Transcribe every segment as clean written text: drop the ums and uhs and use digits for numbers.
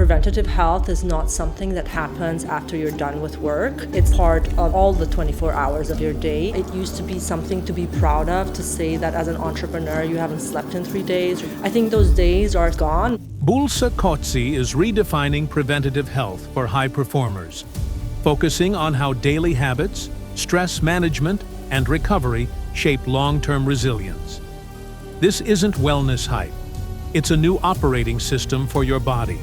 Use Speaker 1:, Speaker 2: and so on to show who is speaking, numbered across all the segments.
Speaker 1: Preventative health is not something that happens after you're done with work. It's part of all the 24 hours of your day. It used to be something to be proud of, to say that as an entrepreneur you haven't slept in 3 days. I think those days are gone.
Speaker 2: Bulëza Koci is redefining preventative health for high performers, focusing on how daily habits, stress management, and recovery shape long-term resilience. This isn't wellness hype. It's a new operating system for your body.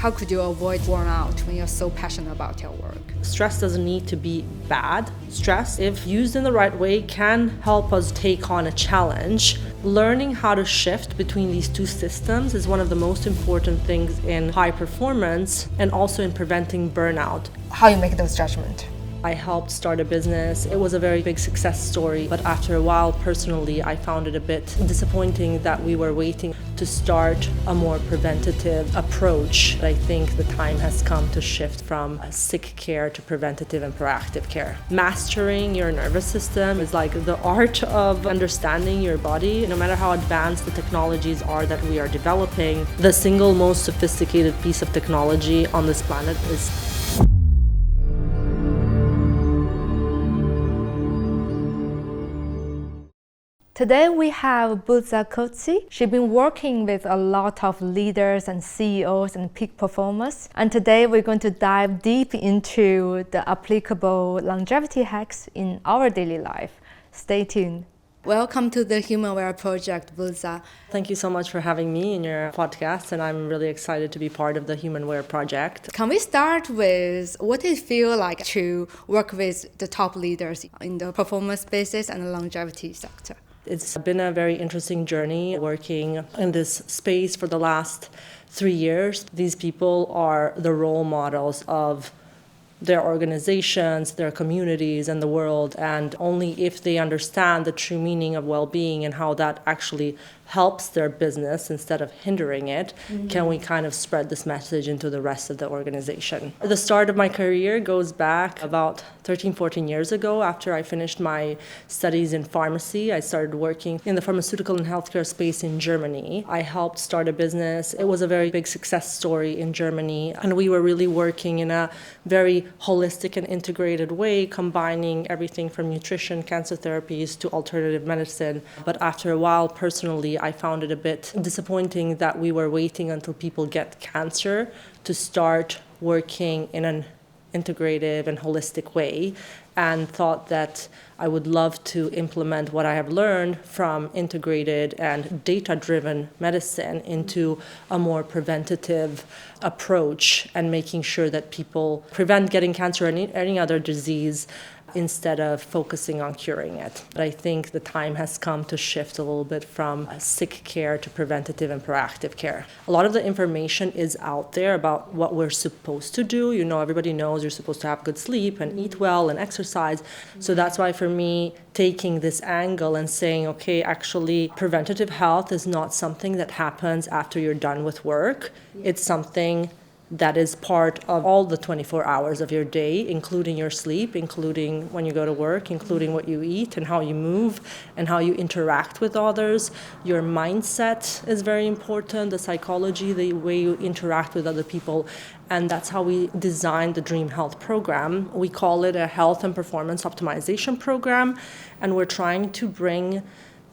Speaker 3: How could you avoid burnout when you're so passionate about your work?
Speaker 1: Stress doesn't need to be bad. Stress, if used in the right way, can help us take on a challenge. Learning how to shift between these two systems is one of the most important things in high performance and also in preventing burnout.
Speaker 3: How you make those judgments?
Speaker 1: I helped start a business. It was a very big success story, but after a while, personally, I found it a bit disappointing that we were waiting to start a more preventative approach. I think the time has come to shift from sick care to preventative and proactive care. Mastering your nervous system is like the art of understanding your body. No matter how advanced the technologies are that we are developing, the single most sophisticated piece of technology on this planet is
Speaker 4: Today we have Bulëza Koci. She's been working with a lot of leaders and CEOs and peak performers. And today we're going to dive deep into the applicable longevity hacks in our daily life. Stay tuned. Welcome to the HumanWare project, Bulëza.
Speaker 1: Thank you so much for having me in your podcast, and I'm really excited to be part of the HumanWare project.
Speaker 4: Can we start with what it feels like to work with the top leaders in the performance spaces and the longevity sector?
Speaker 1: It's been a very interesting journey working in this space for the last 3 years. These people are the role models of their organizations, their communities, and the world. And only if they understand the true meaning of well-being and how that actually helps their business instead of hindering it, can we kind of spread this message into the rest of the organization. The start of my career goes back about 13, 14 years ago. After I finished my studies in pharmacy, I started working in the pharmaceutical and healthcare space in Germany. I helped start a business. It was a very big success story in Germany, and we were really working in a very holistic and integrated way, combining everything from nutrition, cancer therapies to alternative medicine. But after a while, personally, I found it a bit disappointing that we were waiting until people get cancer to start working in an integrative and holistic way, and thought that I would love to implement what I have learned from integrated and data-driven medicine into a more preventative approach and making sure that people prevent getting cancer or any other disease instead of focusing on curing it. But I think the time has come to shift a little bit from sick care to preventative and proactive care. A lot of the information is out there about what we're supposed to do. You know, everybody knows you're supposed to have good sleep and eat well and exercise. So that's why for me, taking this angle and saying, okay, actually, preventative health is not something that happens after you're done with work. It's something that is part of all the 24 hours of your day, including your sleep, including when you go to work, including what you eat and how you move and how you interact with others. Your mindset is very important, the psychology, the way you interact with other people. And that's how we designed the DRYM Health program. We call it a health and performance optimization program, and we're trying to bring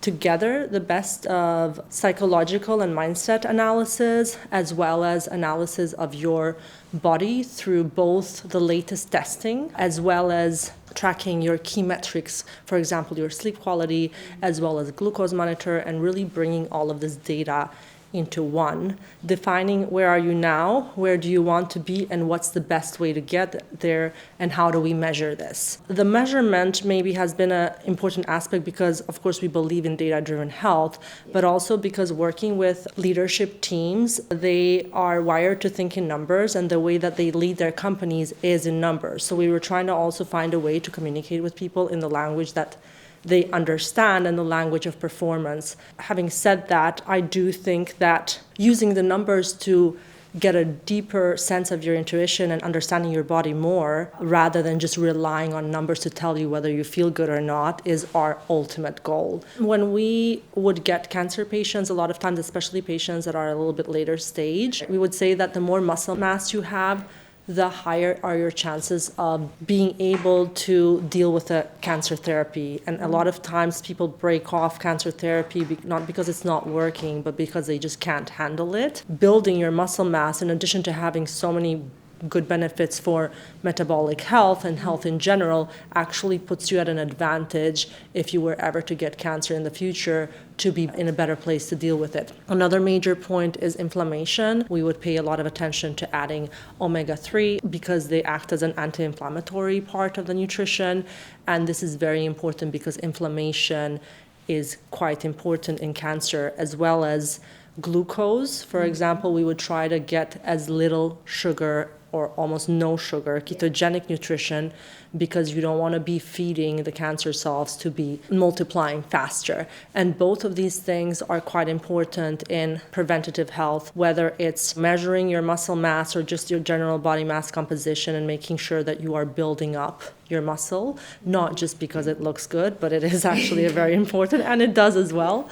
Speaker 1: together the best of psychological and mindset analysis, as well as analysis of your body through both the latest testing, as well as tracking your key metrics, for example, your sleep quality, as well as glucose monitor, and really bringing all of this data into one, defining where are you now, where do you want to be, and what's the best way to get there, and how do we measure this. The measurement maybe has been an important aspect because, of course, we believe in data-driven health, but also because working with leadership teams, they are wired to think in numbers, and the way that they lead their companies is in numbers. So we were trying to also find a way to communicate with people in the language that they understand and the language of performance. Having said that, I do think that using the numbers to get a deeper sense of your intuition and understanding your body more, rather than just relying on numbers to tell you whether you feel good or not, is our ultimate goal. When we would get cancer patients, a lot of times, especially patients that are a little bit later stage, we would say that the more muscle mass you have, the higher are your chances of being able to deal with a cancer therapy. And a lot of times people break off cancer therapy not because it's not working, but because they just can't handle it. Building your muscle mass, in addition to having so many good benefits for metabolic health and health in general, actually puts you at an advantage if you were ever to get cancer in the future, to be in a better place to deal with it. Another major point is inflammation. We would pay a lot of attention to adding omega-3 because they act as an anti-inflammatory part of the nutrition. And this is very important because inflammation is quite important in cancer, as well as glucose. For example, we would try to get as little sugar or almost no sugar, ketogenic nutrition, because you don't want to be feeding the cancer cells to be multiplying faster. And both of these things are quite important in preventative health, whether it's measuring your muscle mass or just your general body mass composition and making sure that you are building up your muscle, not just because it looks good, but it is actually a very important, and it does as well.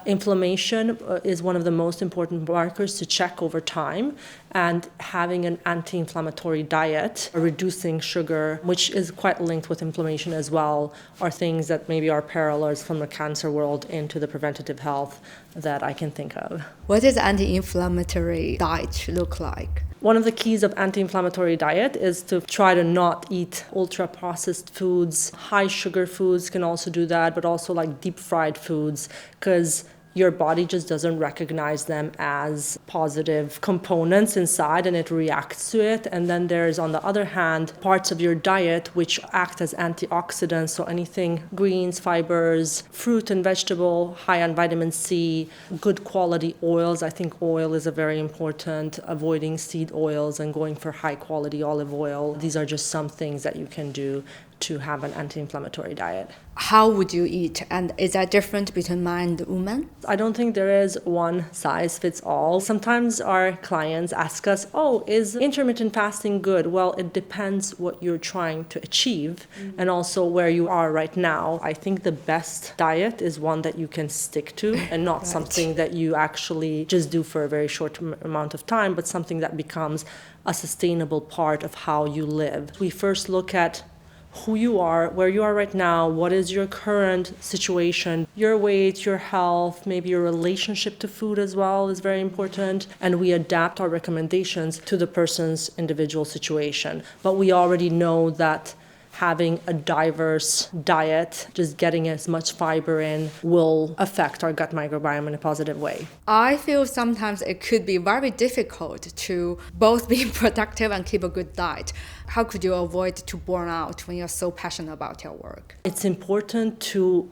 Speaker 1: Inflammation is one of the most important markers to check over time, and having an anti-inflammatory diet, reducing sugar, which is quite linked with inflammation as well, are things that maybe are parallels from the cancer world into the preventative health that I can think of.
Speaker 3: What does anti-inflammatory diet look like?
Speaker 1: One of the keys of anti-inflammatory diet is to try to not eat ultra-processed foods. High sugar foods can also do that, but also like deep fried foods, because your body just doesn't recognize them as positive components inside, and it reacts to it. And then there's, on the other hand, parts of your diet which act as antioxidants. So anything greens, fibers, fruit and vegetable, high on vitamin C, good quality oils. I think oil is a very important, avoiding seed oils and going for high quality olive oil. These are just some things that you can do to have an anti-inflammatory diet.
Speaker 3: How would you eat? And is that different between man and woman?
Speaker 1: I don't think there is one size fits all. Sometimes our clients ask us, is intermittent fasting good? Well, it depends what you're trying to achieve and also where you are right now. I think the best diet is one that you can stick to and not something that you actually just do for a very short amount of time, but something that becomes a sustainable part of how you live. We first look at who you are, where you are right now, what is your current situation, your weight, your health, maybe your relationship to food as well is very important. And we adapt our recommendations to the person's individual situation. But we already know that having a diverse diet, just getting as much fiber in, will affect our gut microbiome in a positive way.
Speaker 3: I feel sometimes it could be very difficult to both be productive and keep a good diet. How could you avoid to burn out when you're so passionate about your work?
Speaker 1: It's important to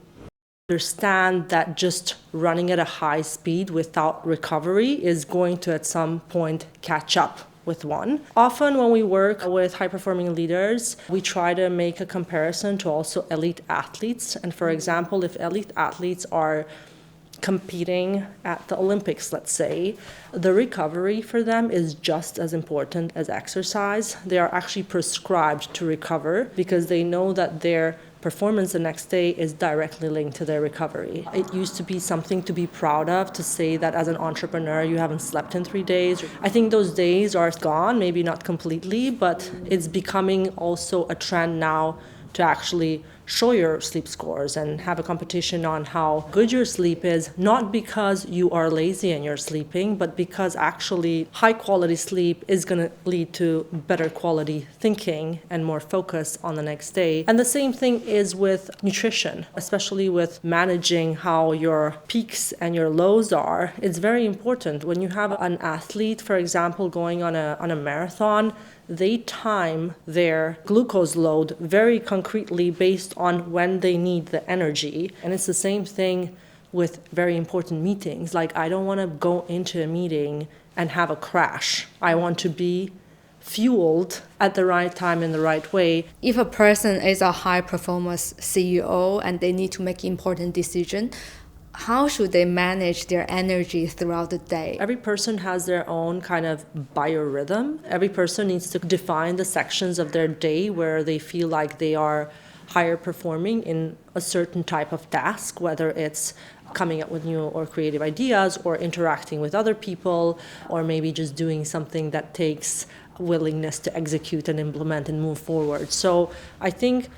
Speaker 1: understand that just running at a high speed without recovery is going to at some point catch up with one. Often when we work with high-performing leaders, we try to make a comparison to also elite athletes. And for example, if elite athletes are competing at the Olympics, let's say, the recovery for them is just as important as exercise. They are actually prescribed to recover because they know that their performance the next day is directly linked to their recovery. It used to be something to be proud of, to say that as an entrepreneur you haven't slept in 3 days. I think those days are gone, maybe not completely, but it's becoming also a trend now to actually show your sleep scores and have a competition on how good your sleep is, not because you are lazy and you're sleeping, but because actually high quality sleep is going to lead to better quality thinking and more focus on the next day. And the same thing is with nutrition, especially with managing how your peaks and your lows are. It's very important. When you have an athlete, for example, going on a marathon, they time their glucose load very concretely based on when they need the energy. And it's the same thing with very important meetings. Like, I don't want to go into a meeting and have a crash. I want to be fueled at the right time in the right way.
Speaker 3: If a person is a high performance CEO and they need to make important decision, how should they manage their energy throughout the day?
Speaker 1: Every person has their own kind of biorhythm. Every person needs to define the sections of their day where they feel like they are higher performing in a certain type of task, whether it's coming up with new or creative ideas or interacting with other people, or maybe just doing something that takes willingness to execute and implement and move forward. So I think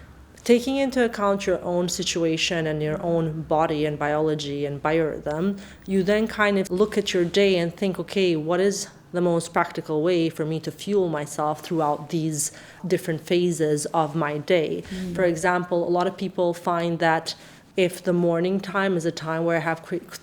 Speaker 1: taking into account your own situation and your own body and biology and biorhythm, you then kind of look at your day and think, okay, what is the most practical way for me to fuel myself throughout these different phases of my day? For example, a lot of people find that if the morning time is a time where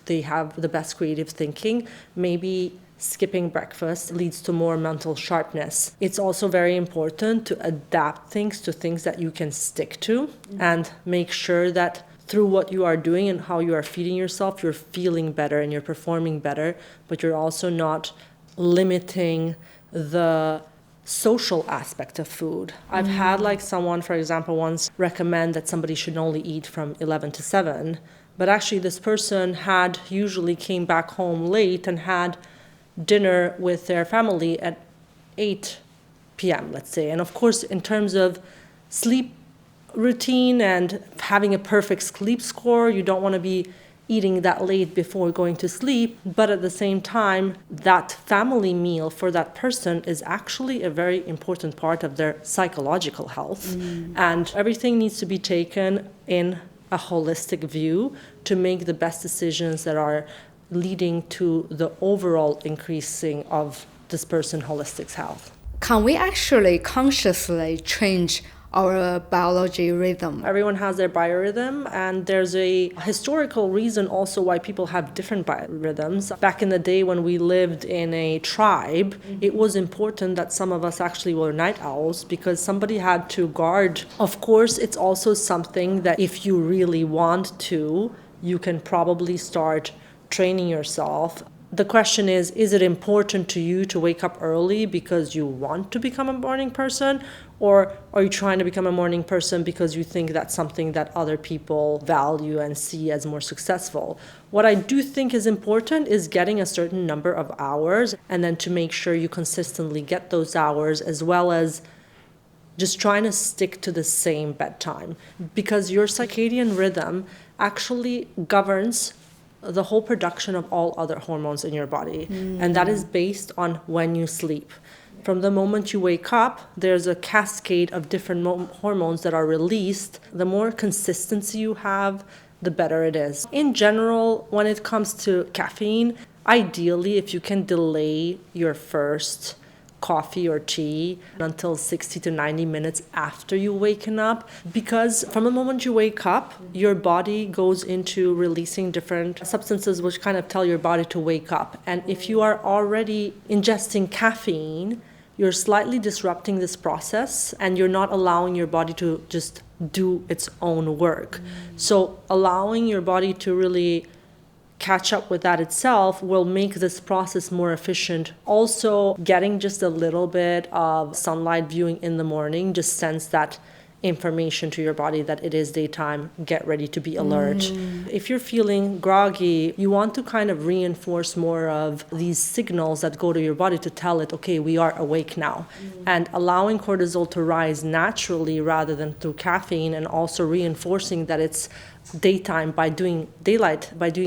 Speaker 1: they have the best creative thinking, maybe skipping breakfast leads to more mental sharpness. It's also very important to adapt things to things that you can stick to and make sure that through what you are doing and how you are feeding yourself, you're feeling better and you're performing better, but you're also not limiting the social aspect of food. I've had like someone, for example, once recommend that somebody should only eat from 11 to 7, but actually this person had usually came back home late and had dinner with their family at 8 p.m., let's say. And of course, in terms of sleep routine and having a perfect sleep score, you don't want to be eating that late before going to sleep. But at the same time, that family meal for that person is actually a very important part of their psychological health. And everything needs to be taken in a holistic view to make the best decisions that are leading to the overall increasing of this person's holistic health.
Speaker 3: Can we actually consciously change our biology rhythm?
Speaker 1: Everyone has their biorhythm, and there's a historical reason also why people have different biorhythms. Back in the day when we lived in a tribe, it was important that some of us actually were night owls because somebody had to guard. Of course, it's also something that if you really want to, you can probably start training yourself. The question is it important to you to wake up early because you want to become a morning person? Or are you trying to become a morning person because you think that's something that other people value and see as more successful? What I do think is important is getting a certain number of hours and then to make sure you consistently get those hours, as well as just trying to stick to the same bedtime, because your circadian rhythm actually governs the whole production of all other hormones in your body. And that is based on when you sleep. From the moment you wake up, there's a cascade of different hormones that are released. The more consistency you have, the better it is. In general, when it comes to caffeine, ideally, if you can delay your first coffee or tea until 60 to 90 minutes after you waken up, because from the moment you wake up, your body goes into releasing different substances which kind of tell your body to wake up. And if you are already ingesting caffeine, you're slightly disrupting this process and you're not allowing your body to just do its own work. So allowing your body to really catch up with that itself will make this process more efficient. Also, getting just a little bit of sunlight viewing in the morning just sends that information to your body that it is daytime, get ready to be alert. If you're feeling groggy, you want to kind of reinforce more of these signals that go to your body to tell it, okay, we are awake now. And allowing cortisol to rise naturally rather than through caffeine, and also reinforcing that it's daytime by doing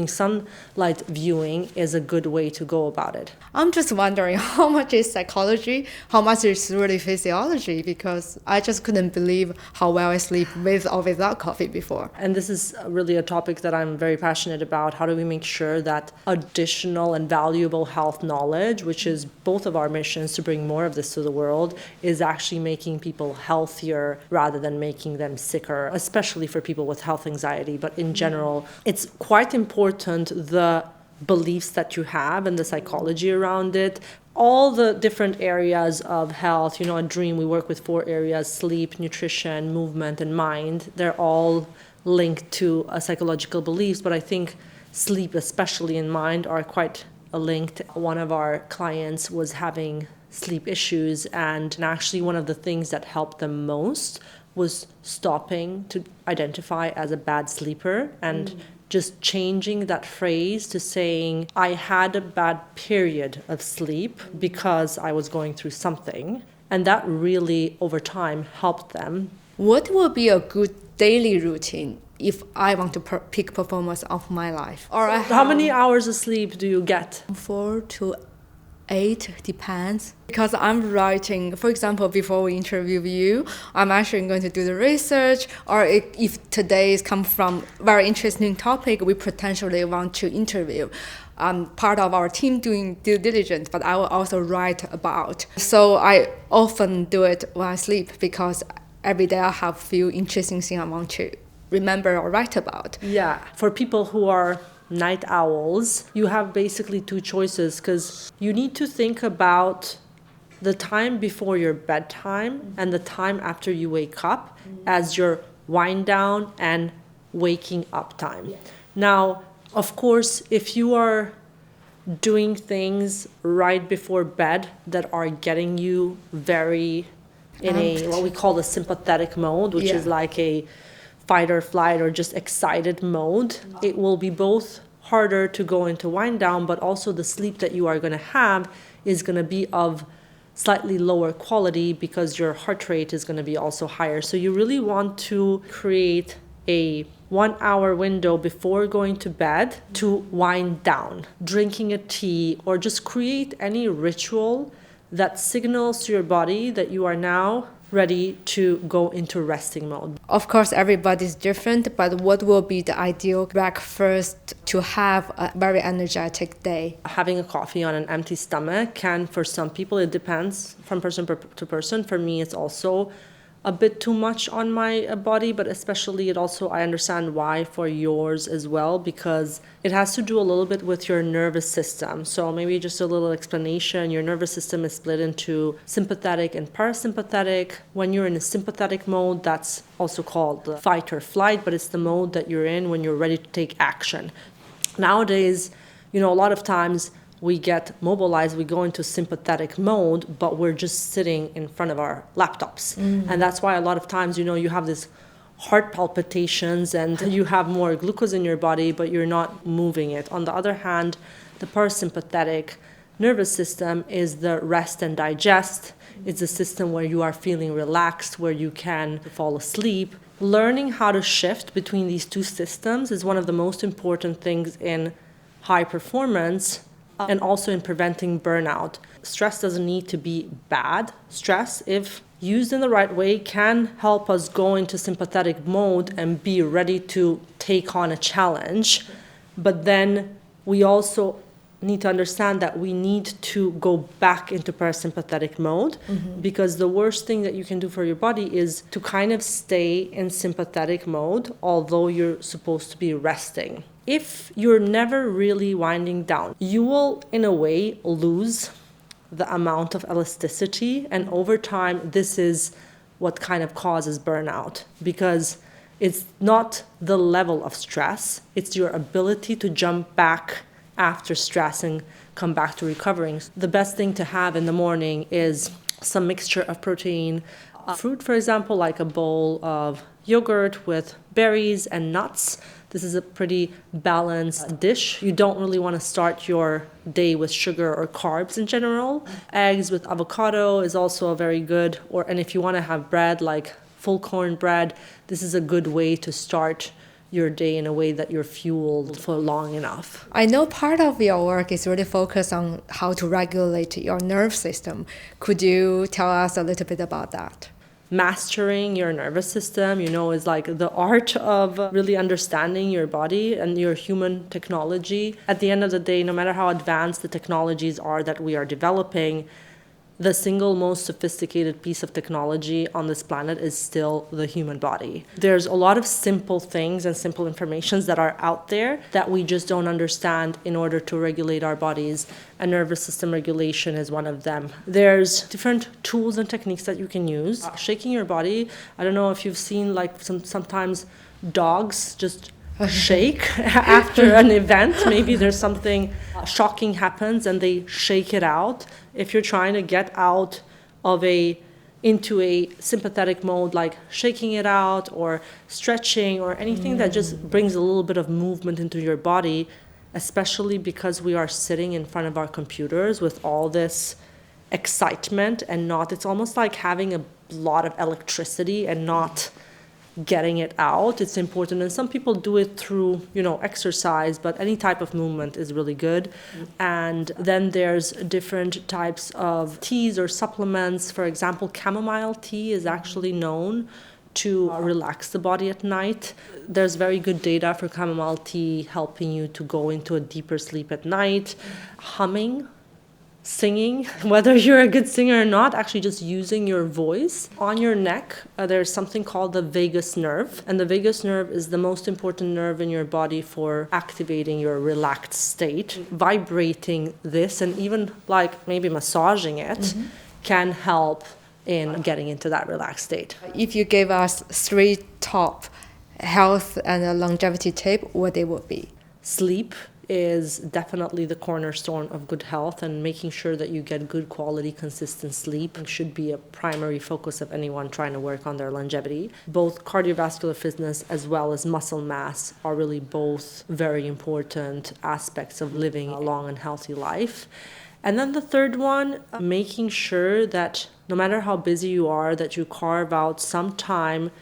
Speaker 1: sunlight viewing is a good way to go about it.
Speaker 3: I'm just wondering how much is psychology, how much is really physiology, because I just couldn't believe how well I sleep with or without coffee before.
Speaker 1: And this is really a topic that I'm very passionate about. How do we make sure that additional and valuable health knowledge, which is both of our missions to bring more of this to the world, is actually making people healthier rather than making them sicker, especially for people with health anxiety. But in general, it's quite important the beliefs that you have and the psychology around it. All the different areas of health, at DRYM, we work with 4 areas: sleep, nutrition, movement, and mind. They're all linked to psychological beliefs, but I think sleep, especially in mind, are quite linked. One of our clients was having sleep issues, and actually one of the things that helped them most was stopping to identify as a bad sleeper and just changing that phrase to saying, I had a bad period of sleep because I was going through something. And that really, over time, helped them.
Speaker 3: What will be a good daily routine if I want to peak performance of my life? Or
Speaker 1: How many hours of sleep do you get?
Speaker 3: 4 to 8, depends. Because I'm writing, for example, before we interview you, I'm actually going to do the research, or if today's come from very interesting topic, we potentially want to interview. Part of our team doing due diligence, but I will also write about. So I often do it when I sleep because every day I have few interesting things I want to remember or write about.
Speaker 1: Yeah, for people who are night owls, you have basically two choices, because you need to think about the time before your bedtime and the time after you wake up as your wind down and waking up time. Now, of course, if you are doing things right before bed that are getting you very in a what we call the sympathetic mode, which is like a fight or flight or just excited mode, it will be both harder to go into wind down, but also the sleep that you are going to have is going to be of slightly lower quality because your heart rate is going to be also higher. So you really want to create a 1 hour window before going to bed to wind down, drinking a tea, or just create any ritual that signals to your body that you are now ready to go into resting mode.
Speaker 3: Of course, everybody's different, but what will be the ideal breakfast to have a very energetic day?
Speaker 1: Having a coffee on an empty stomach can, for some people, it depends from person to person. For me, it's also a bit too much on my body, but especially I understand why for yours as well, because it has to do a little bit with your nervous system. So maybe just a little explanation. Your nervous system is split into sympathetic and parasympathetic. When you're in a sympathetic mode, that's also called the fight or flight, but it's the mode that you're in when you're ready to take action. Nowadays, a lot of times we get mobilized, we go into sympathetic mode, but we're just sitting in front of our laptops. And that's why a lot of times, you have this heart palpitations and you have more glucose in your body, but you're not moving it. On the other hand, the parasympathetic nervous system is the rest and digest. It's a system where you are feeling relaxed, where you can fall asleep. Learning how to shift between these two systems is one of the most important things in high performance and also in preventing burnout. Stress doesn't need to be bad. Stress, if used in the right way, can help us go into sympathetic mode and be ready to take on a challenge. But then we also need to understand that we need to go back into parasympathetic mode, because the worst thing that you can do for your body is to kind of stay in sympathetic mode, although you're supposed to be resting. If you're never really winding down, you will, in a way, lose the amount of elasticity. And over time, this is what kind of causes burnout, because it's not the level of stress, it's your ability to jump back after stress and come back to recovering. The best thing to have in the morning is some mixture of protein, fruit, for example, like a bowl of yogurt with berries and nuts. This is a pretty balanced dish. You don't really want to start your day with sugar or carbs in general. Eggs with avocado is also a very good, and if you want to have bread, like full corn bread, this is a good way to start your day in a way that you're fueled for long enough.
Speaker 3: I know part of your work is really focused on how to regulate your nerve system. Could you tell us a little bit about that?
Speaker 1: Mastering your nervous system, is like the art of really understanding your body and your human technology. At the end of the day, no matter how advanced the technologies are that we are developing, the single most sophisticated piece of technology on this planet is still the human body. There's a lot of simple things and simple informations that are out there that we just don't understand in order to regulate our bodies, and nervous system regulation is one of them. There's different tools and techniques that you can use. Shaking your body, I don't know if you've seen sometimes dogs just shake after an event. Maybe there's something shocking happens and they shake it out. If you're trying to get out of a into a sympathetic mode, like shaking it out or stretching or anything that just brings a little bit of movement into your body, especially because we are sitting in front of our computers with all this excitement and not, it's almost like having a lot of electricity and not getting it out. It's important, and some people do it through, exercise, but any type of movement is really good. And then there's different types of teas or supplements. For example, chamomile tea is actually known to relax the body at night. There's very good data for chamomile tea helping you to go into a deeper sleep at night. Humming, singing, whether you're a good singer or not, actually just using your voice. On your neck, there's something called the vagus nerve. And the vagus nerve is the most important nerve in your body for activating your relaxed state. Vibrating this and even like maybe massaging it can help in getting into that relaxed state.
Speaker 3: If you gave us 3 top health and longevity tips, what they would be?
Speaker 1: Sleep is definitely the cornerstone of good health, and making sure that you get good quality, consistent sleep should be a primary focus of anyone trying to work on their longevity. Both cardiovascular fitness as well as muscle mass are really both very important aspects of living a long and healthy life. And then the third one, making sure that no matter how busy you are, that you carve out some time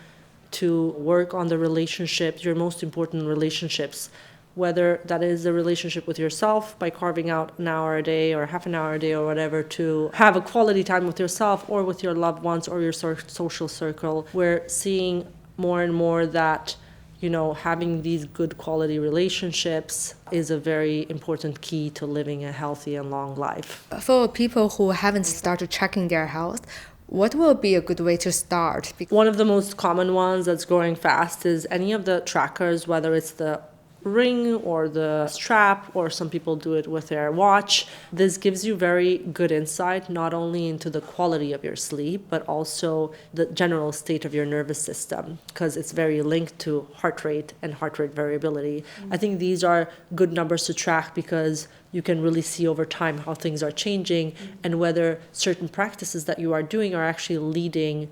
Speaker 1: to work on the relationships, your most important relationships, whether that is a relationship with yourself by carving out an hour a day or half an hour a day or whatever to have a quality time with yourself or with your loved ones or your social circle. We're seeing more and more that, having these good quality relationships is a very important key to living a healthy and long life.
Speaker 3: For people who haven't started tracking their health, what will be a good way to start?
Speaker 1: One of the most common ones that's growing fast is any of the trackers, whether it's the ring or the strap, or some people do it with their watch. This gives you very good insight not only into the quality of your sleep, but also the general state of your nervous system, because it's very linked to heart rate and heart rate variability. I think these are good numbers to track because you can really see over time how things are changing and whether certain practices that you are doing are actually leading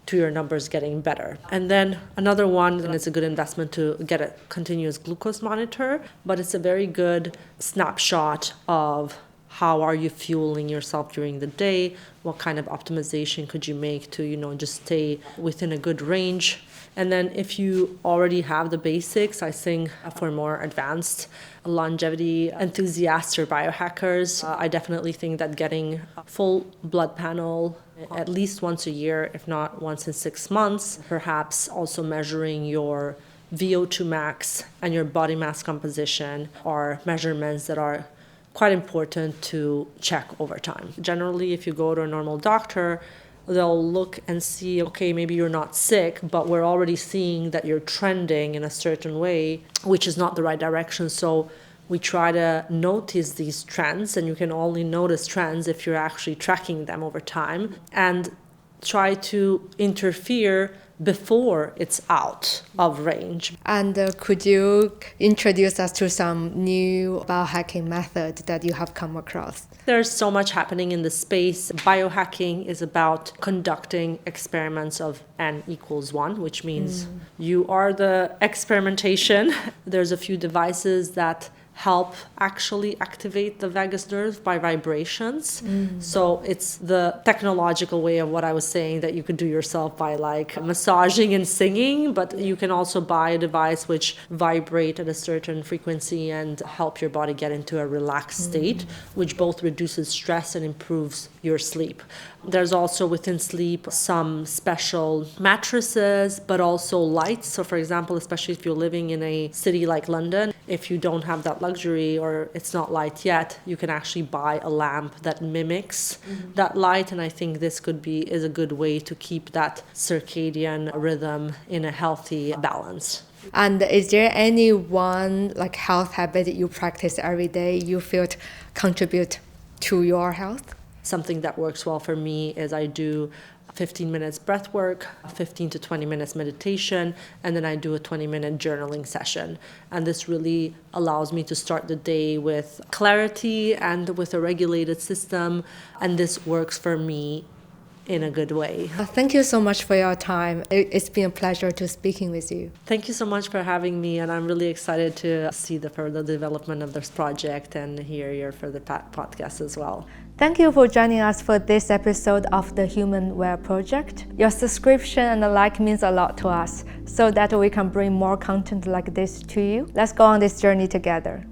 Speaker 1: to your numbers getting better. And then another one, and it's a good investment to get a continuous glucose monitor, but it's a very good snapshot of how are you fueling yourself during the day, what kind of optimization could you make to, just stay within a good range. And then if you already have the basics, I think for more advanced longevity enthusiasts or biohackers, I definitely think that getting a full blood panel at least once a year, if not once in 6 months, perhaps also measuring your VO2 max and your body mass composition are measurements that are quite important to check over time. Generally, if you go to a normal doctor, they'll look and see, okay, maybe you're not sick, but we're already seeing that you're trending in a certain way, which is not the right direction. So we try to notice these trends, and you can only notice trends if you're actually tracking them over time, and try to interfere before it's out of range.
Speaker 3: And could you introduce us to some new biohacking method that you have come across?
Speaker 1: There's so much happening in the space. Biohacking is about conducting experiments of N=1, which means you are the experimentation. There's a few devices that help actually activate the vagus nerve by vibrations. So it's the technological way of what I was saying that you could do yourself by like massaging and singing, but you can also buy a device which vibrate at a certain frequency and help your body get into a relaxed state, which both reduces stress and improves your sleep. There's also within sleep some special mattresses, but also lights. So for example, especially if you're living in a city like London, if you don't have that luxury or it's not light yet, you can actually buy a lamp that mimics that light. And I think this is a good way to keep that circadian rhythm in a healthy balance.
Speaker 3: And is there any one like health habit that you practice every day you feel contribute to your health?
Speaker 1: Something that works well for me is I do 15 minutes breath work, 15 to 20 minutes meditation, and then I do a 20-minute journaling session. And this really allows me to start the day with clarity and with a regulated system. And this works for me in a good way.
Speaker 3: Thank you so much for your time. It's been a pleasure to speaking with you.
Speaker 1: Thank you so much for having me, and I'm really excited to see the further development of this project and hear your further podcast as well.
Speaker 4: Thank you for joining us for this episode of the Human Well Project. Your subscription and the like means a lot to us, so that we can bring more content like this to you. Let's go on this journey together.